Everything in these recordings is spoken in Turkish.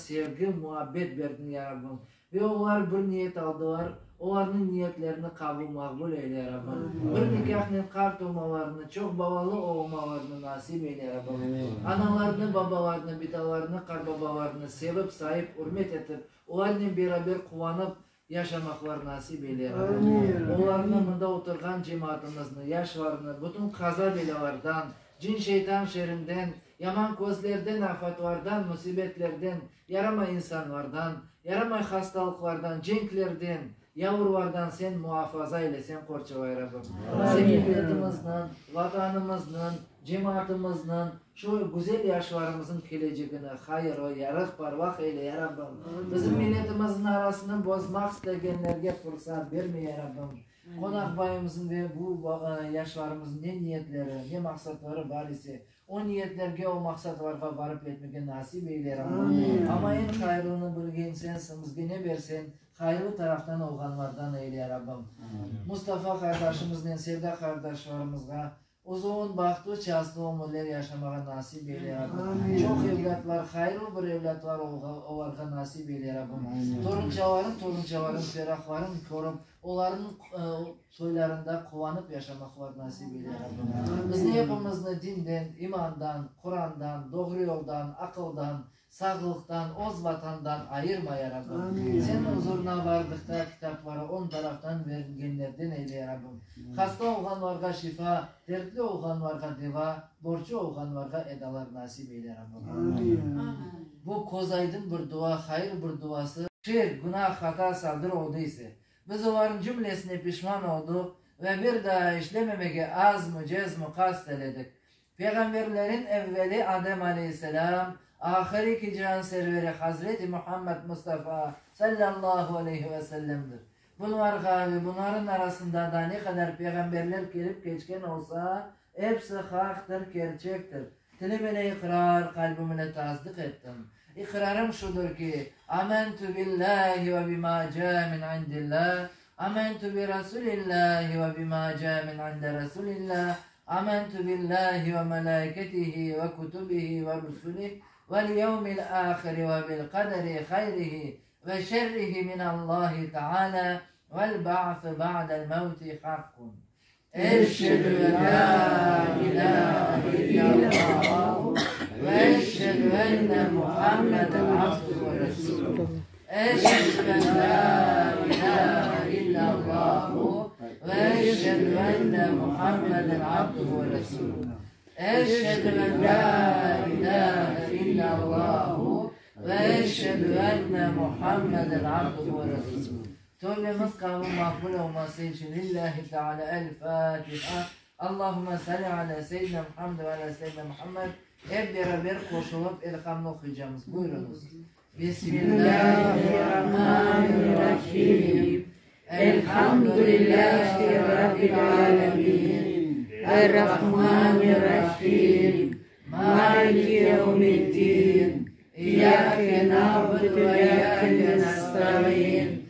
sevgi, muhabbet verdin ya Rabbim. Ve onlar bir niyet aldılar. Onların niyetlerini makbul eyle ya Rabbim. Bir nikahın kart olmalarını, çok babalı olmalarını nasip eyle ya Rabbim. Analarını, babalarını, bidalarını, karbabalarını sevip, sahip, hürmet edip, onlarla beraber kuvanıp yaşamaklar nasip eyle ya Rabbim. Onların yanında oturgan cemaatimizini, yaşlarını, bütün kaza belalardan, cin şeytan şerrinden, yaman közlerden, afatlardan, musibetlerden, yarama insanlardan, yaramay hastalıklardan, cenklerden, yavrulardan sen muhafaza eyle, sen korçavay Rabbim. Sen milletimizden, vatanımızdan, cemaatimizden, şu güzel yaşlarımızın geleceğini hayır, yarık, parvak eyle ya Rabbim. Bizim milletimizin arasını bozmak isteyenlerge fırsat verme ya Rabbim. Konak bayımızın ve bu yaşlarımızın ne niyetleri, ne maksatları var ise o niyetlerge, o maksatlarga varıp etmege nasip eyle Rabbim. Ama en hayrını bilgen sensin, bizge ne versen hayırlı taraftan olganlardan eyle ya Rabbim. Mustafa kardeşimizden, Sevda kardeşlerimizga uzun baktı, çastı ömürler yaşamağa nasip eyle ya Rabbim. Çok evlatlar, hayırlı bir evlatlar olarga nasip eyle ya Rabbim. Torunçaların, ferahların korup, onların soylarında kovanıp yaşamaklar nasip eyle ya Rabbim. Biz hepimizni dinden, imandan, Kur'an'dan, doğru yoldan, akıldan, sağlıktan, öz vatandan ayırma ya Rabbim. Senin huzuruna vardıkta kitapları on taraftan verilgenlerden eyle ya Rabbim. Hasta olanlarga şifa, dertli olanlarga deva, borcu olanlarga edalar nasip eyle ya Rabbim. Bu kozaydın bir dua, hayır bir duası, şer, günah, hata, saldır olduysa, biz onların cümlesine pişman olduk ve bir daha işlememeye azmı, cezmü kasteledik. Peygamberlerin evveli Adem Aleyhisselam, ahiri ki can serveri Hazreti Muhammed Mustafa sallallahu aleyhi ve sellem'dir. Bunların arasında da ne kadar peygamberler gelip geçken olsa hepsi haktır, gerçektir. Dilimle ikrar, kalbimle tasdik ettim. İkrarım şudur ki amentu billahi ve bima ca min indillah, amentu bi rasulillahi ve bima ca min inde rasulillah, amentu billahi ve melaiketihi ve kutubihi ve rusulih vel yevmil ahiri ve bil kaderi hayrihi ve şerrihi minallahi teala vel ba'th ba'del mevti hakkun. Eşhedü en la ilahe illallah ve eşhedü enne Muhammeden abduhu ve resuluhu. Eşhedü en la ilahe illallah ve eşhedü enne Muhammeden abduhu ve resuluhu. Eşhedü en la ilahe illallah ve eşhedü enne Muhammeden abduhu ve resuluhu. Tövbemiz kabul makbul olması için lillahi teala el-Fatiha. Allahümme salli ala seyyidina Muhammed ve ala seyyidina Muhammed. Hep beraber koşulup elhamdülillah okuyacağız. Buyurunuz. Bismillahirrahmanirrahim. Elhamdülillahi Rabbil alemin. Errahmanirrahim. Maliki yevmiddin. İyyâke na'budu ve iyyâke nesta'in.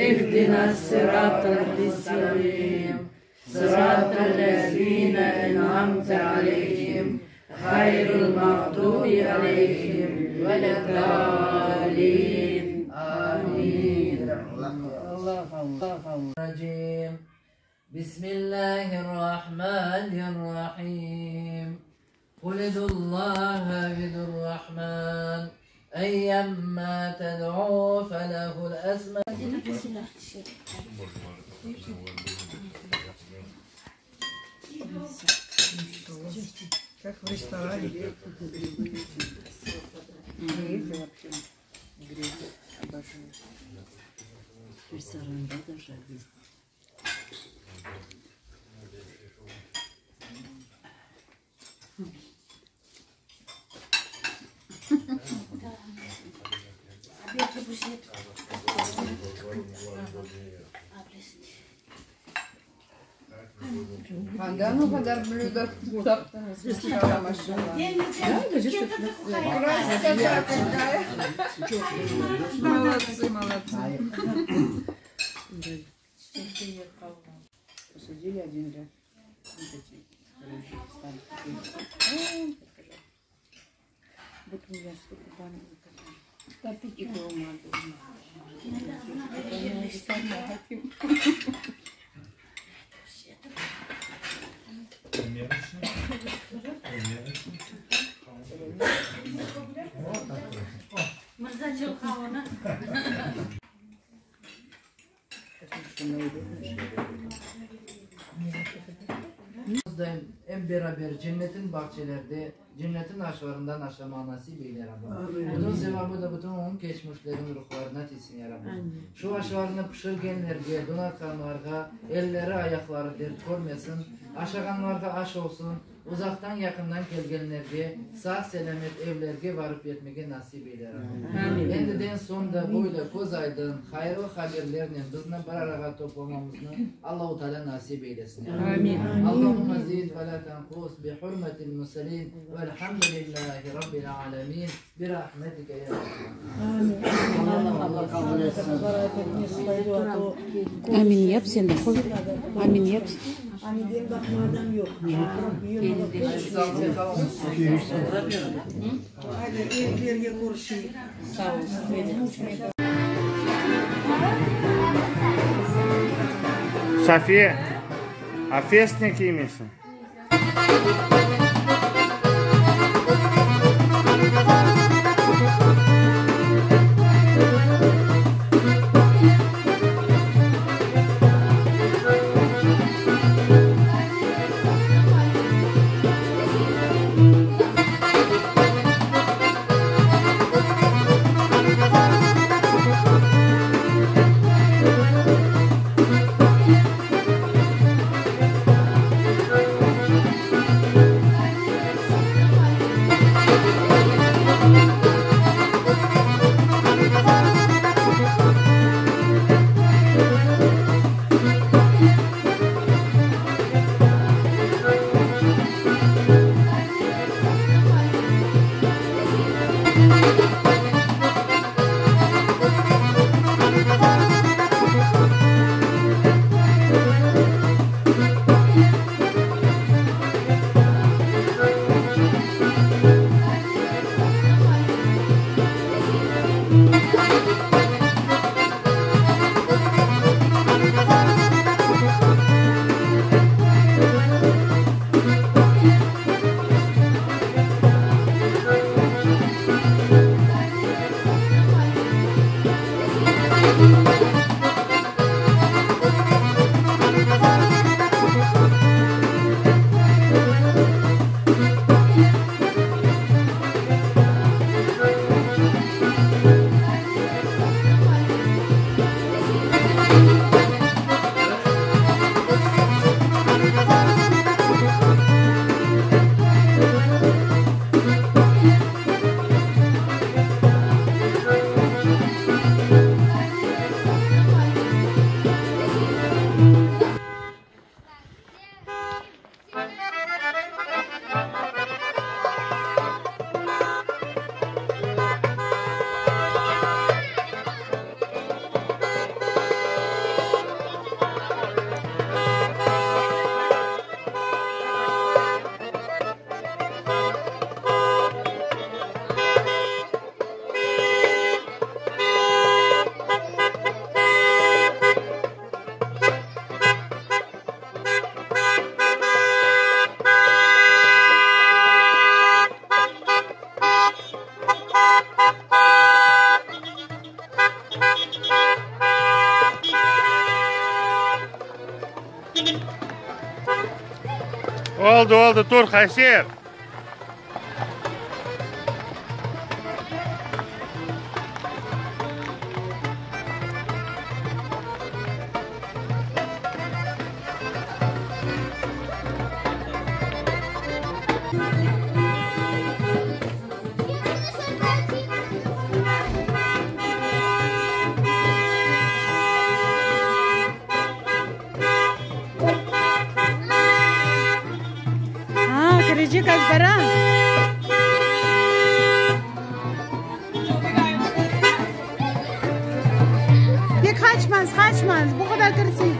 اهدنا الصراط المستقيم صراط الذين أنعمت عليهم غير المغضوب عليهم ولا الضالين آمين. بسم الله الرحمن الرحيم قل ادعوا الله وادعوا الرحمن أيما تدعوا فله الأسماء. Как в ресторане. Греки вообще. Греки обожаю. В ресторане даже. Anda o kadar blöda tutaptınız. Maşallah. Молодцы, молодцы. Посадили один ряд. Вот у меня столько банок заказали. Tapi juga madu. En beraber cennetin bahçelerde, cennetin aşlarından aşama nasip eyle Rabbim. Bunun sevabı da bütün onun geçmişlerin ruhlarına tilsin ya Rabbim. Şu aşlarını pişirgenlerge, donakanlarga, elleri ayakları dert görmesin, aşağanlarga aş olsun, uzaktan yakından kelgenlerge, sağ selamet evlerge varıp yetmege nasip eyle Rabbim. Endiden sonda boyda koz aydın, hayırlı haberlerle bizden bir araya toplamamızı Allah-u Teala nasip eylesin ya Rabbim. Allahümme zid ve la tenkus bi hurmetil muselin velhamdülillahi rabbil alemin bi rahmetike ya Rabbim. Allah kabul etsin. Amin yap sen de koy. Amin yap. Hani benim bakma adam yok. Hadi bir kurşun. Sağ ol. Safiye, a festa aqui, Missa. Oldu dur Haysir. Kırıcı kazbara. Bir kaçmaz. Bu kadar kırsın.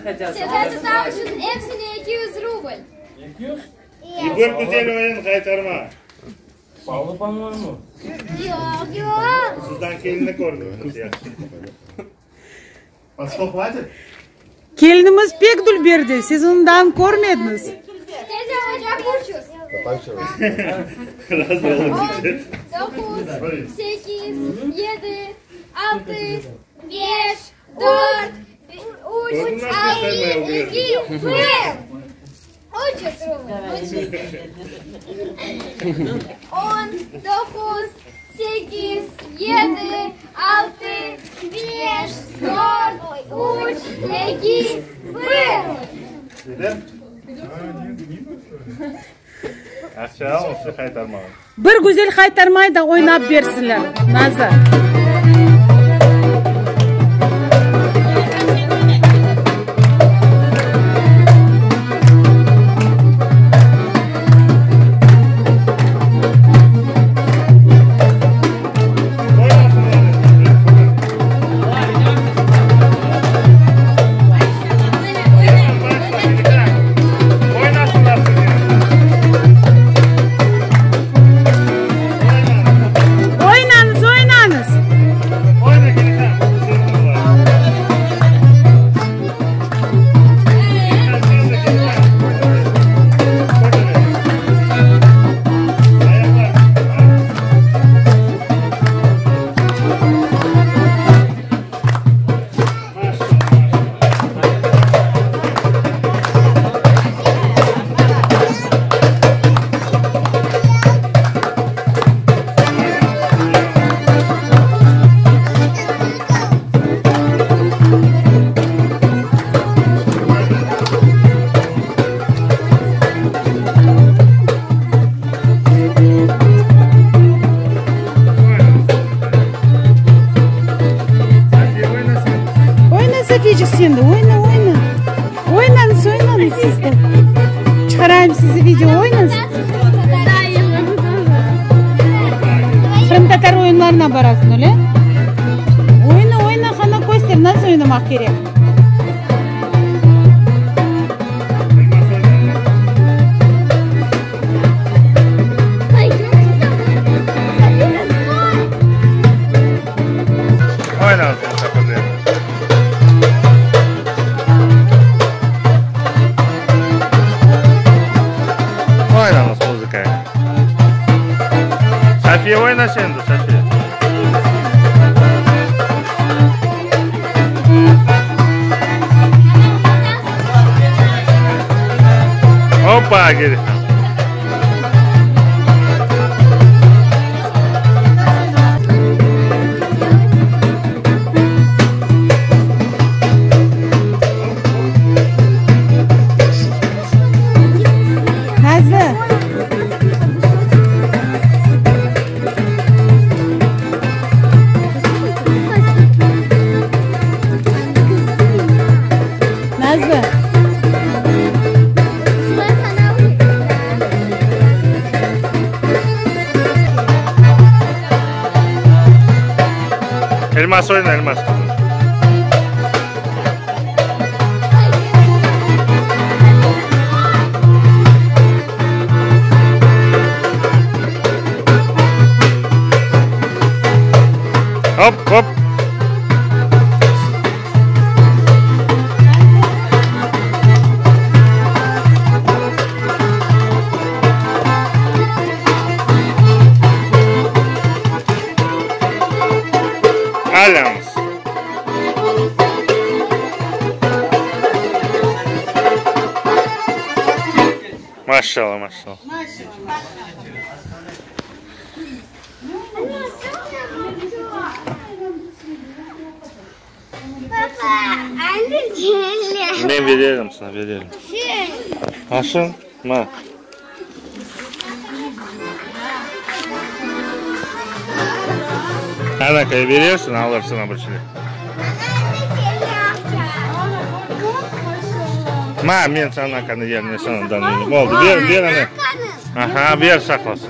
Sefer için hepsine 200 rubl. 200? Bir güzel oyun kaytarma. Pahalı pan var mı? Yok yok. Sizden kelini gördünüz ya. Pasko hadi. Kelinimiz pek dul berdi. Siz ondan ko'rmadingiz. Teyze ocak burçuz. Razı olun. 9, 8, 7, 6, 5, 4, 3, 2, 1. 300 rubl. 10, 9, 8, 7, 6, 5, 4, 3, 2, 1. Aşağı olsun kaytarma. Bir güzel qaytarmay da o'ynab bersinlar. Nazar. Oynanız, oynanız. Oyna gelin. Oyna Safiyeciğim sen de oyna oyna. Oynanız oynanız siz de. Çıkarayım sizi video oynanız. Kırım Tatar oyunlarına barasın öyle. Oyna oyna kana koysun nasıl oynamak gerek. Oyna olsun kapıda. Oyna olsun müzikaya. Safiye oyna sen de Safiye. Hoppa geri. Nazlı. Nazlı. Elmas oyna elmas. Hop hop. Alams. Maşallah maşallah. Papa, anne gel. Ben veririm sana veririm. Haşın ma. Anakayı veriyorsun alırsın ama şimdi. Ma men sana kanı yerine sanından vereyim. Oldu ver anne. Aha ver saklasın.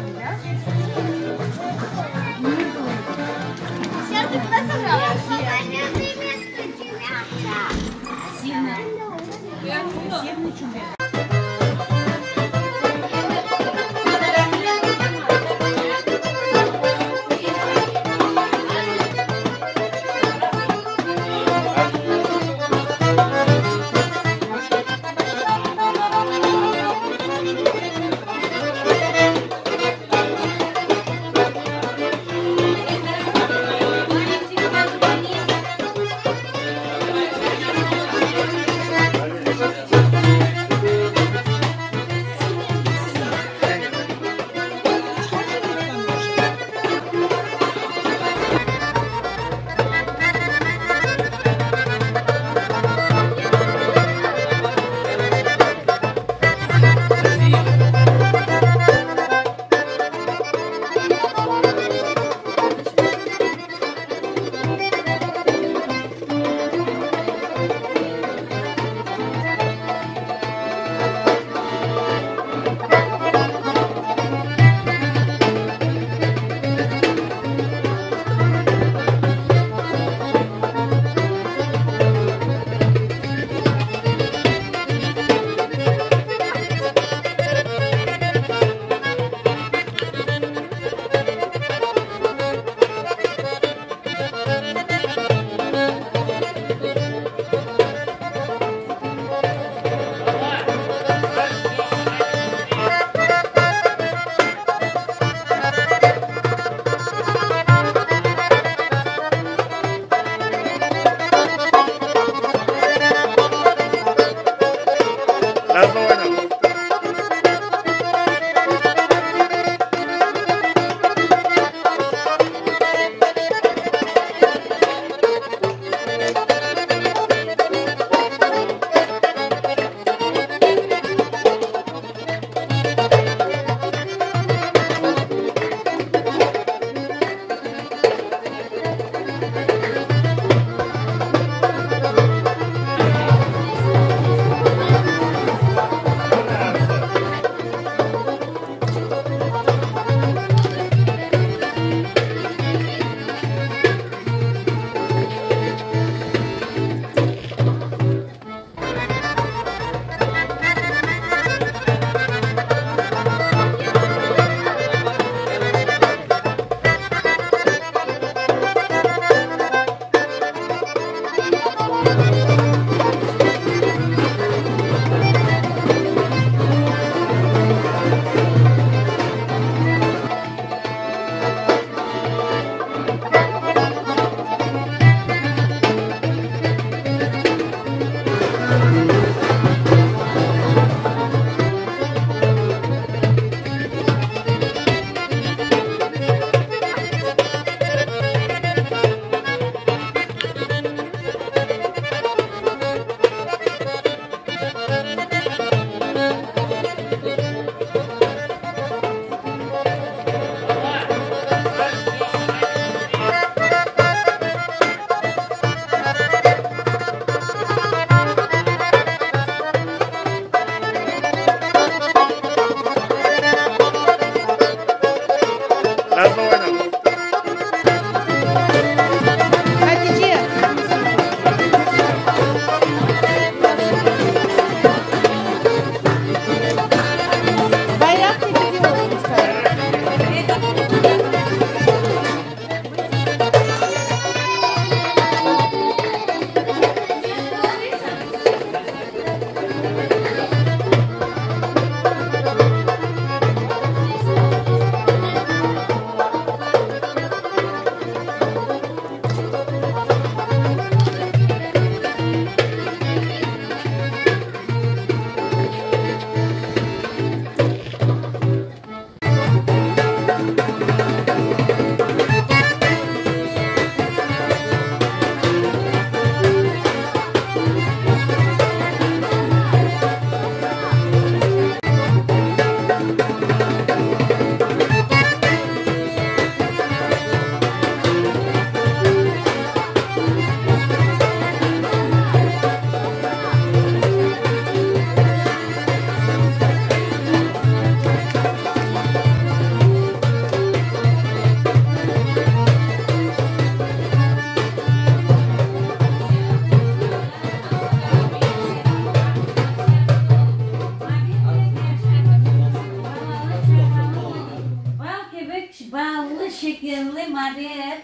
şekerli madde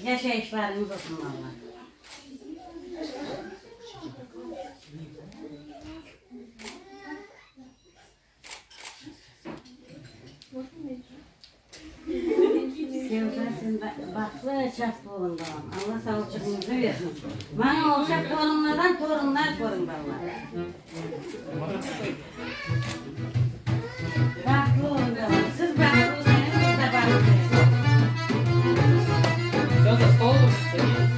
yaşayışlarımız olsun valla. Sevda sen baklı şahslı olun babam. Allah sağlıkçılığınızı versin. Bana olacak torunlardan torunlar korun valla. Baklı olun babam. Siz baklı olsanız biz de baklı olun. Все, за стол садись.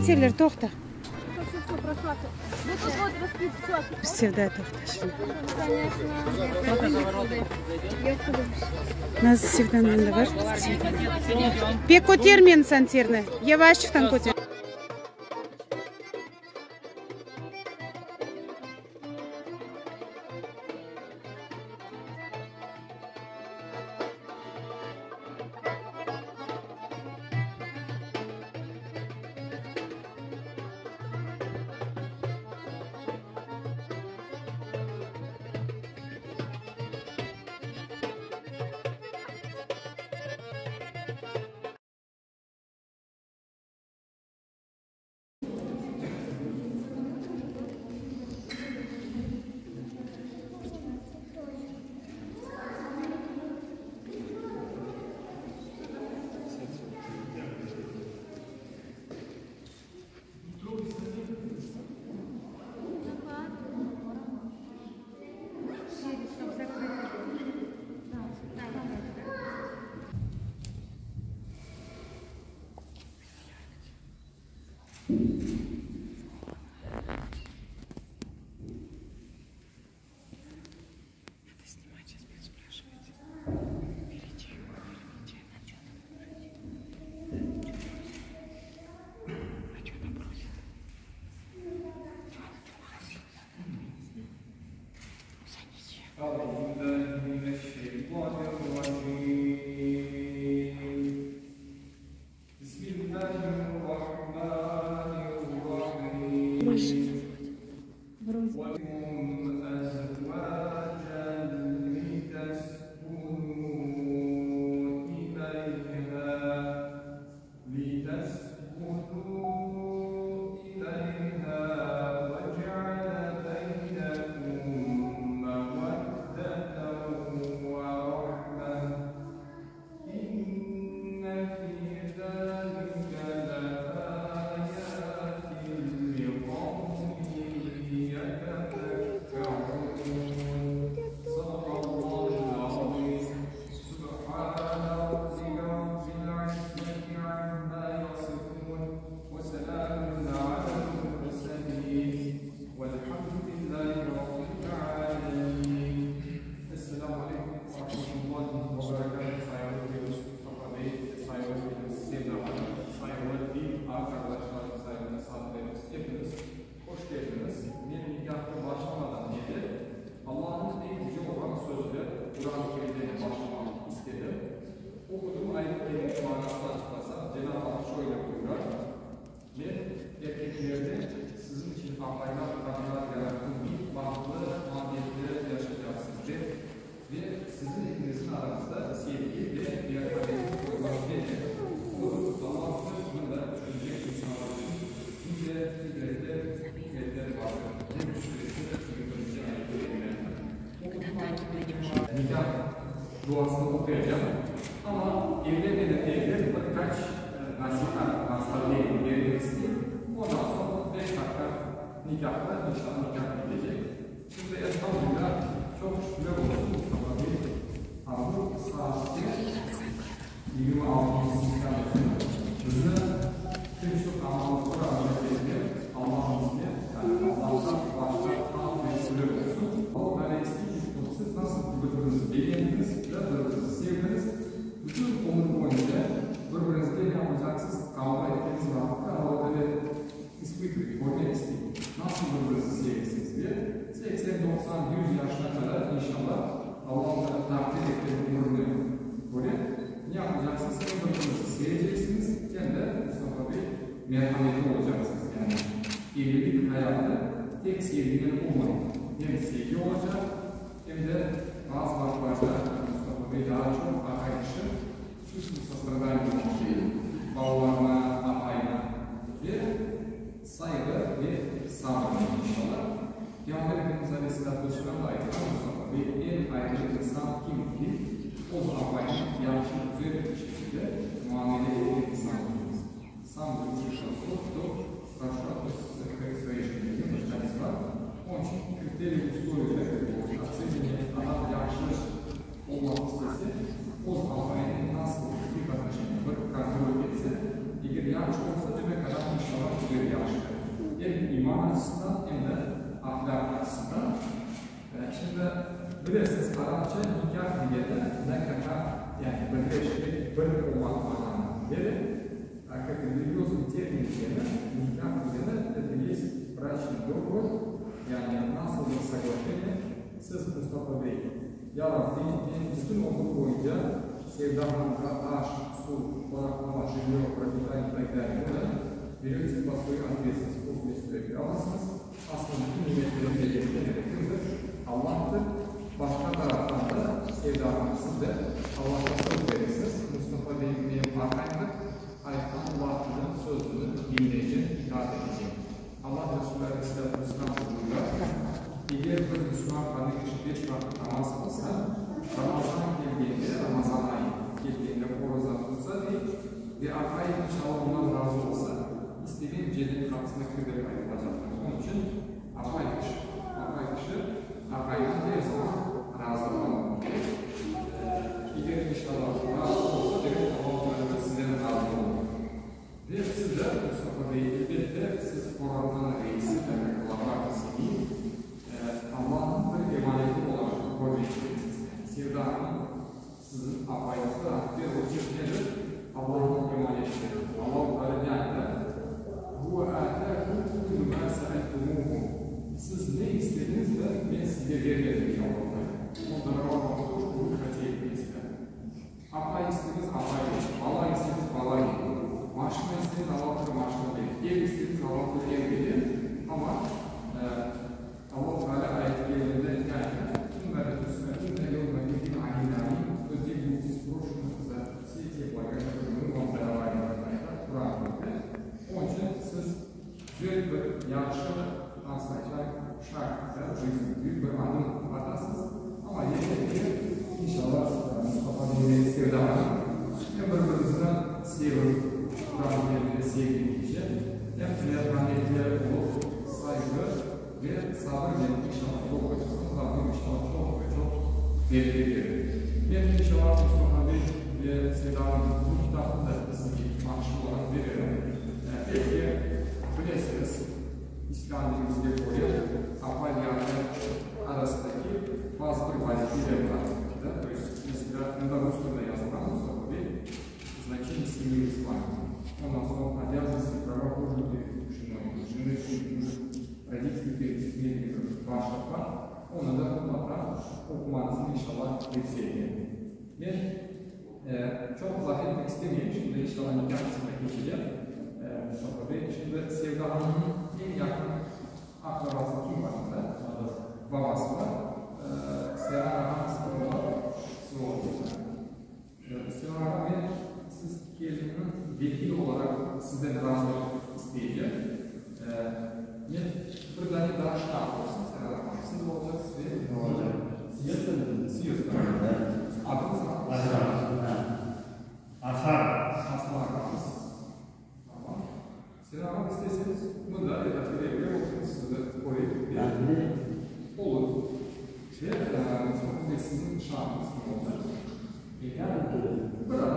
Bitirler to'xta. Bir sevda to'xta şimdi. Nasıl sevdandan da var? Pek ko'termen santerni. Yavaşçıktan ko'ter. duasını okuyacağım. Ama evde birkaç nasihat vermek istiyorum. Ondan sonra 5 dakika nikahta inşallah nikah gidecek. Şimdi elhamdülillah çok şükür olsun Mustafa Bey. Bu saatte 26. nikahımızın hızlı Türk anlamlıkları anlayabilir. Allah'ın izniyle Allah'tan başta tam bir süre olsun. O ben eksik siz nasıl birbirinizi beğendiniz, birbirinizi sevdiniz. Bütün umur boyunca birbirinizle ne yapacaksınız? Kavga ettiğiniz vakitte Allah'ta ispitlik, görmek isteyin. Nasıl birbirinizi sevgisiniz diye. 80, 90, 100 yaşına kadar inşallah Allah'ın takdir ettiği umurunu görün. Ne yapacaksınız? Hem birbirinizi seveceksiniz, hem de Mustafa Bey merhametli olacaksınız. Yani evlilik hayatı tek sevgiyle olmalı. Hem sevgi olacak, hem de bazı vakıflarda Mustafa Bey daha çok arkadaşı süs Mustafa'dan bir bağlarına, apayına ve saygı ve sağlık inşallah. Peygamber Efendimiz Aleyhisselatü Vesselam'da ayıran Mustafa Bey en ayrıca insan kim ki o apayına yanlışın güzel bir şekilde muamele edilen insanlarımız. Сам вышел тот, кто хорошо относится к своей жене, обстоятельства. Очень критерий условия оценивания она yaxshi olmak istese, o zaman nasıl bir отношение bir kontrol etse, eğer yaxshi olsa demek adam inşallah iman açısından hem de ahlak açısından. Şimdi bilirsiniz Arapça nikah diyede ne kadar yani birleşmek, bir olmak anlamına gelir. Как религиозный термин никак это есть брачный договор, yani nasıl соглашение с Mustafa Bey. Ya Rabbi, bütün ömür boyunca sevdamlığa, aşk, su, konaklama, жилье, пропитание и так далее берете по своей ответственности, после sürekli alırsınız. Aslında bütün nimetlerin belirlenmektedir. Allah'tır. Başka taraftan da sevdamlığı siz de Allah'a söz verirsiniz. Mustafa Bey'in benim arkayımdır. Ayaktan Allah'ın sözünü dinleyeceğim, itaat edeceğim. Allah Resulü Aleyhisselatü Vesselam buyuruyor. Eğer bir Müslüman kardeş kişi 5 vakit namaz kılsa, Ramazan geldiğinde, Ramazan ayı geldiğinde horoza tutsa ve arkayı inşallah ondan razı olsa, istediğin cennet kapısına kırdık ayrılacaktır. Onun için arkayı kişi arkaydan her zaman razı olmalı. Eğer inşallah razı olsa, demek Allah'ın sizden razı olmalı. Ve siz de Mustafa Bey'i elbette siz Kur'an'ın reisi demek olarak ismini Allah'ın bir emaneti olarak kabul edeceksiniz. Sevdanın sizin apayrısı bir ölçüleri Allah'ın emanetidir. Allah öyle bu âtâkum kûmâ se'eltumuhu. Siz ne istediniz de ben size vermedim Allah'ın. Ondan Allah'ın kuşkuyu katı etmeyizler. Apa istediniz apaydı. Allah istediniz balaydı. Maaşını istediniz Allah'ın maaşını verir. Ev istediniz Allah'ın ev verir. Ama Allah Teala ayetlerinde yani bunları üstüne yoluna gittiğin ayinleri özellikle siz broşurunuzda site paylaşımını kontrol Kur'an'da. Onun için siz güzel bir yarışı anlayacak şarkıda büyük bir adım atarsınız. Ama yeter ki inşallah Mustafa Bey'in sevdaları hem birbirinizden sevin, Kur'an'ın yerine sevdiği kişi hem fiyatmaniyetli olup saygı ve sabır gelip inşallah çok açısından Rabbim inşallah çok ve çok belirli. Ben inşallah Mustafa Bey ve Sevda'nın bu kitabını da size maaşı olarak veriyorum. Belki bilirsiniz İslam'ımızda koyuyor, Apalya'nın arasındaki bazı bir vazifeler var. Mesela Rus'ta yazılan Mustafa Bey значение семьи ислама. Он назвал обязанности права кожи перед женой, родители перед детьми başlıklar. Onu da mutlaka okumanızı inşallah tavsiye ederim. Ben çok uzak etmek istemiyorum. Şimdi inşallah nikah kısmına geçeceğim. Mustafa Bey, şimdi Sevda Hanım'ın en yakın akrabası kim var burada? Babası var. Sevda Hanım sıkıntı var. Sevda Hanım ben siz gelinin vekili olarak sizden razılık isteyeceğim. Ben bir tane daha şart olsun Sevda Hanım. Siz olacaksınız ve ne olacak? Siz adınız mı? Aslan Akrabası. Tamam. Sevda Hanım isterseniz bunu da edatöreye oturun. Siz de oraya bir olur. Ve Mustafa Bey sizin şartınız mı olacak? Burada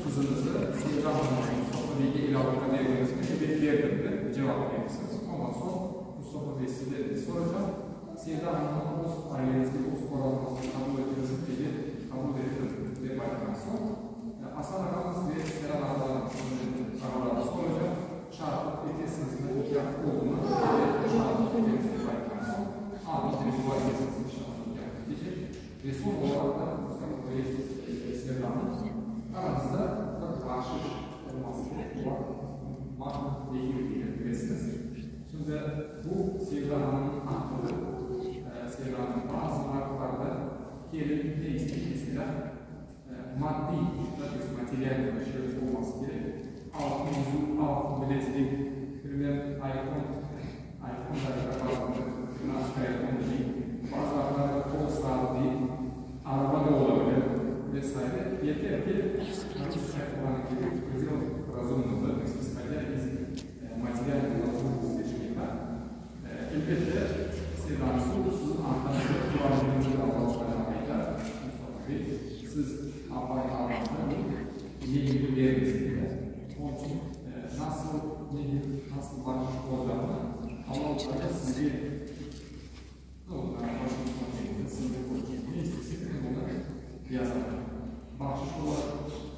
kızınızı Sevda Hanım'ın Mustafa Bey'e ilavete verilmesini bekleyelim de cevap verirsiniz. Ondan sonra Mustafa Bey size soracağım. Sevda Hanım'ın o ailenizde o sporalınızı kabul ediyorsunuz diye kabul edilir ve başlamak sonra Hasan Ağamız ve Serhan Ağamız'ın soracağım. Şartlık etesinizin nikah olduğunu ve şartlık etesinizin başlamak sonra Ahmet'in bu ailesiniz inşallah nikah edecek. Ve son olarak da Mustafa Bey Sevda Hanım aranızda bir karşış olması gerekiyor. Mahmut Bey'i bilirsiniz. Şimdi bu Sevda Hanım'ın hakları, Sevda Hanım bazı markalarda gelin ne istediğinizde maddi, materyal bir şey olması gerek. Altın yüzük, altın bilezlik, bilmem iPhone'larda bazı finansal iPhone değil, bazılarında All-Star değil, siz apayın alanını ilgili veririz. Onun için nasıl başlış olacağını Allah Teala sizi ne istesiniz onları yazar. Başlış olarak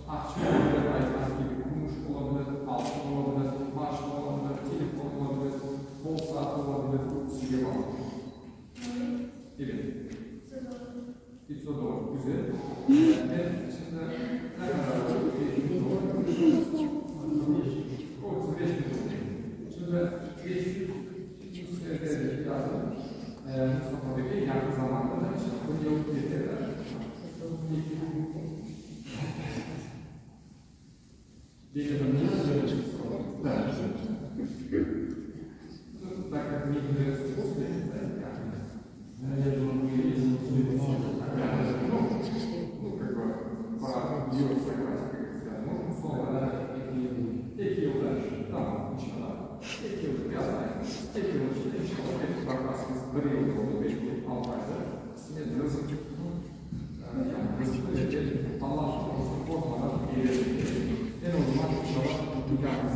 akçe olabilir, gibi gümüş olabilir, altın olabilir, maaş olabilir, telefon olabilir, bol saat olabilir, size bağlı. Evet. Hiç o doğru, güzel. Şimdi ne kadar doğru? 35 bin. Şimdi 500 senedir yazdım. Mustafa Bey'e yakın zamanda da işte bu yıl getirdiler.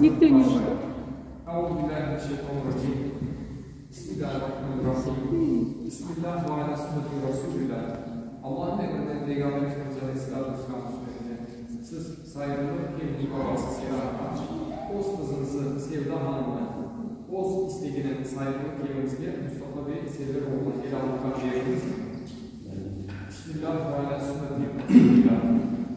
Никто не ждет. Allah'ın emrinden Peygamber Efendimiz Aleyhisselatü Vesselam söyledi. Siz saygılı bir babası sevdana, oz kızınızı Sevda Hanım'la, oz istegine saygılı kevimizge Mustafa Bey sever oğlu Elaluk'a veriniz. Bismillahirrahmanirrahim.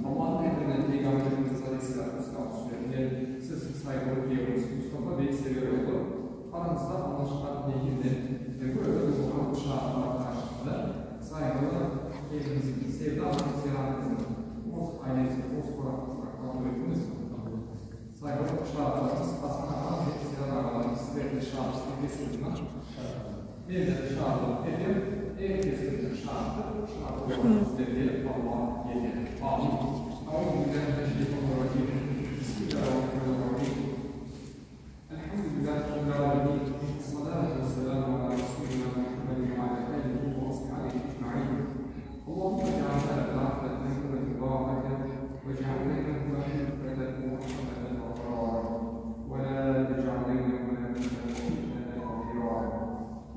Allah'ın emrinden Peygamberimiz Aleyhisselatü Vesselam söyledi. Siz saygılı kevimiz Mustafa Bey sever oğlu, aranızda anlaşılan nehirde ve böyle bir okul şartlar karşısında saygılı evinizin, Sevda Hanım seyahatinizin, oz ailesi, oz kuraklıkla kabul ettiniz mi? Saygılı şartlarınız, aslında Hanım ve Sevda Hanım'ın sizlerle şartlı kesinlikle bir de şartlı edin, ev kesinlikle şartlı sizlerle Allah'a gelin. Amin. Amin. Bismillahirrahmanirrahim. Bismillahirrahmanirrahim. Elhamdülillahi Rabbil alemin. Salatu vesselamu ala Resulina Muhammedin ve ala alihi ve ashabihi ecmaîn. اللهم اجعلنا رحمة من رضاك واجعلنا رحمة محمدا وقرارا ولا تجعلنا غفيرا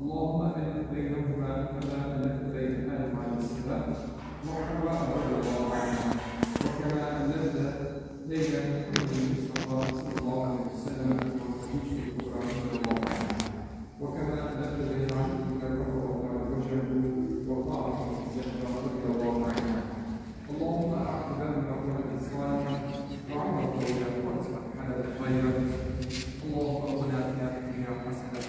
اللهم ألف بينهما كما ألفت بين آدم عليه السلام وحواء رضي الله عنها وكما ألفت بين المصطفى صلى الله عليه وسلم وزوجه إبراهيم رضي الله عنه وكما ألفت بين عبدك ووجهه وطاعته اللهم أعطنا من رحمة صالحة وعمر طويلة وأصلح حالة خيرا اللهم ربنا آتنا في الدنيا حسنة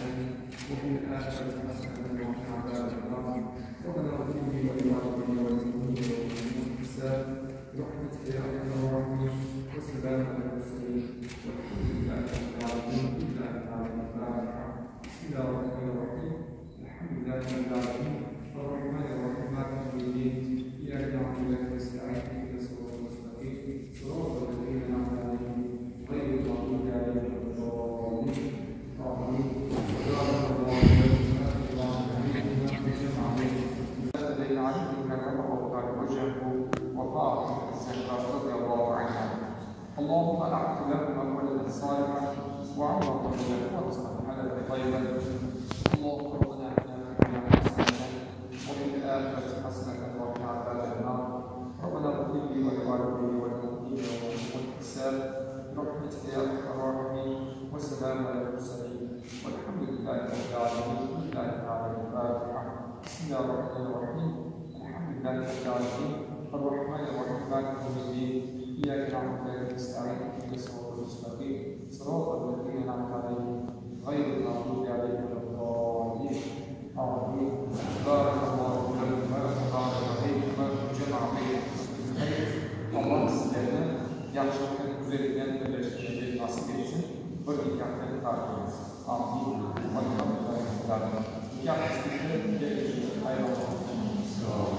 وفي الآخرة حسنة وقنا عذاب النار ربنا اغفر لي ولوالدي وللمؤمنين والمؤمنات والنساء برحمتك يا أرحم الراحمين والسلام على المرسلين والحمد لله رب العالمين إلا الفاتحة بسم الله الرحمن الرحيم الحمد لله رب العالمين الرحمن الرحيم مالك يوم الدين إياك نعبد وإياك نستعين اهدنا الصراط المستقيم صراط الذين أنعمت عليهم غير المغضوب عليهم ولا الضالين آمين بارك الله فيكم الذين عجبوا كما وقال وجهه وطاعته الزهراء رضي الله عنها اللهم أعط لهما ولدا صالحا وعمرا طويلا وأصلح حالة طيبا اللهم ربنا آتنا في الدنيا حسنة وفي الآخرة حسنة وقنا عذاب النار ربنا اغفر لي ولوالدي والمؤمنين والنساء برحمتك يا أرحم الراحمين والسلام على المرسلين والحمد لله رب العالمين لله تعالى الفاتحة بسم الله الرحمن الرحيم الحمد لله رب العالمين الرحمن الرحيم مالك يوم الدين إياك نعبد وإياك نستعين اهدنا الصراط المستقيم صراط الذين أنعمت عليهم غير المغضوب عليهم ولا الضالين آمين بارك الله لكما وبارك عليكما جمع بينكما Allah sizlerine yaxşılıkın üzerinden birleştirmeyi nasip etsin. Bu nikahları takip etsin. Amin. Nikah istedim, gelecek ayrılmak. Sağ olun.